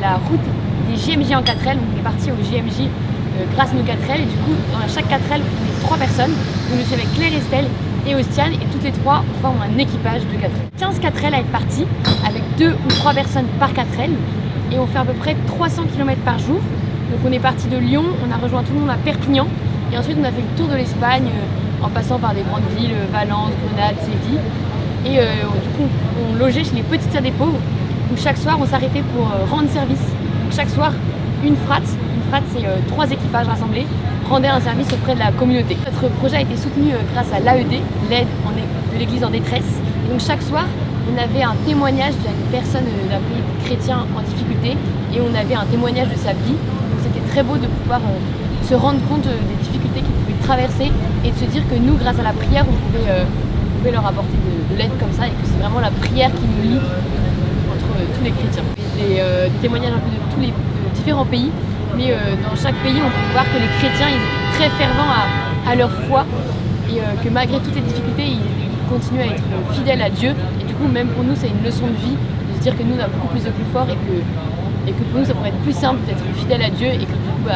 la route des GMJ en 4L. Donc on est parti au GMJ grâce à nos 4L. Et du coup, dans chaque 4L, on est 3 personnes. Donc je suis avec Claire, Estelle et Ostiane. Et toutes les 3, on forme un équipage de 4L. 15 4L à être partis, avec 2 ou 3 personnes par 4L. Et on fait à peu près 300 km par jour. Donc on est parti de Lyon, on a rejoint tout le monde à Perpignan. Et ensuite on a fait le tour de l'Espagne en passant par des grandes villes, Valence, Grenade, Séville. Et du coup on logeait chez les petites sœurs des pauvres, où chaque soir on s'arrêtait pour rendre service. Donc chaque soir une frate c'est 3 équipages rassemblés, rendaient un service auprès de la communauté. Notre projet a été soutenu grâce à l'AED, l'aide de l'église en détresse. Et donc chaque soir on avait un témoignage d'une personne d'un pays chrétien en difficulté et on avait un témoignage de sa vie. Donc c'était très beau de pouvoir se rendre compte des difficultés qu'ils pouvaient traverser et de se dire que nous, grâce à la prière, on pouvait leur apporter de l'aide comme ça et que c'est vraiment la prière qui nous lie entre tous les chrétiens. Des témoignages un peu de tous les différents pays, mais dans chaque pays on peut voir que les chrétiens ils étaient très fervents à leur foi et que malgré toutes les difficultés ils continuent à être fidèles à Dieu. Et du coup même pour nous c'est une leçon de vie de se dire que nous on a beaucoup plus de confort et que pour nous ça pourrait être plus simple d'être fidèle à Dieu et que du coup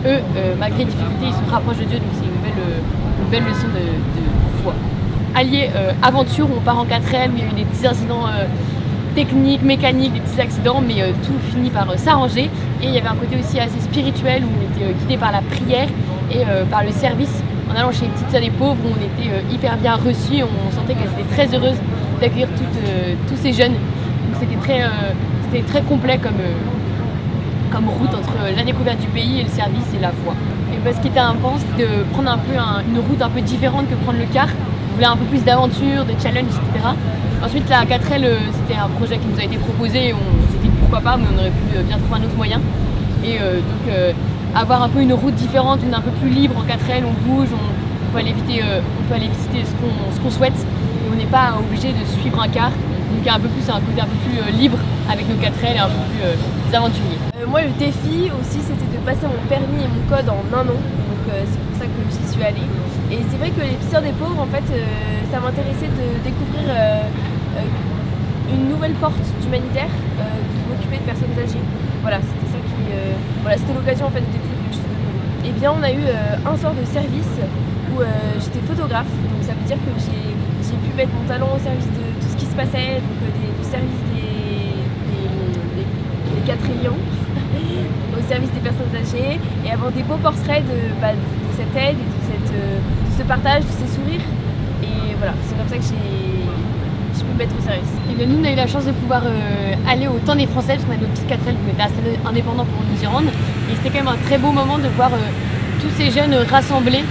eux malgré les difficultés ils se rapprochent de Dieu, donc c'est une belle leçon de foi. Allier aventure où on part en 4L, où il y a eu des petits incidents techniques, mécaniques, des petits accidents, mais tout finit par s'arranger. Et il y avait un côté aussi assez spirituel où on était guidé par la prière et par le service. En allant chez les petites sœurs des pauvres, où on était hyper bien reçus, on sentait qu'elles étaient très heureuses d'accueillir tous ces jeunes. Donc c'était très complet comme route entre la découverte du pays et le service et la foi. Et ce qui était important, c'était de prendre un peu une route un peu différente que prendre le car. On voulait un peu plus d'aventure, de challenge, etc. Ensuite la 4L, c'était un projet qui nous a été proposé, on s'est dit pourquoi pas, mais on aurait pu bien trouver un autre moyen. Et donc avoir un peu une route différente, une un peu plus libre en 4L, on bouge, on peut aller visiter ce qu'on souhaite et on n'est pas obligé de suivre un car. Donc il y a un côté un peu plus libre avec nos 4L et un peu plus aventurier. Moi le défi aussi c'était de passer mon permis et mon code en 1 an, donc c'est pour ça que j'y suis allée. Et c'est vrai que les Sœurs des pauvres en fait ça m'intéressait de découvrir une nouvelle porte d'humanitaire, de m'occuper de personnes âgées. Voilà, c'était ça qui c'était l'occasion en fait de découvrir quelque chose de nouveau. Et bien on a eu un sort de service où j'étais photographe, donc ça veut dire que j'ai pu mettre mon talent au service de tout ce qui se passait, donc du service des quatrillions, au service des personnes âgées, et avoir des beaux portraits de cette aide et de ce partage, de ces sourires. Et voilà, c'est comme ça que je peux me mettre au service. Et bien, nous on a eu la chance de pouvoir aller au temps des Français, parce qu'on a notre petite 4L qui était assez indépendant pour nous y rendre. Et c'était quand même un très beau moment de voir tous ces jeunes rassemblés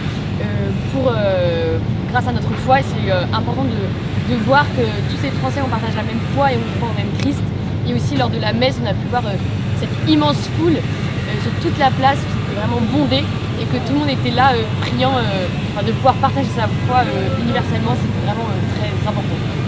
grâce à notre foi. Et c'est important de voir que tous ces Français on partage la même foi et on croit au même Christ. Et aussi lors de la messe, on a pu voir cette immense foule sur toute la place, qui était vraiment bondée, et que tout le monde était là priant, de pouvoir partager sa foi universellement, c'est vraiment très important.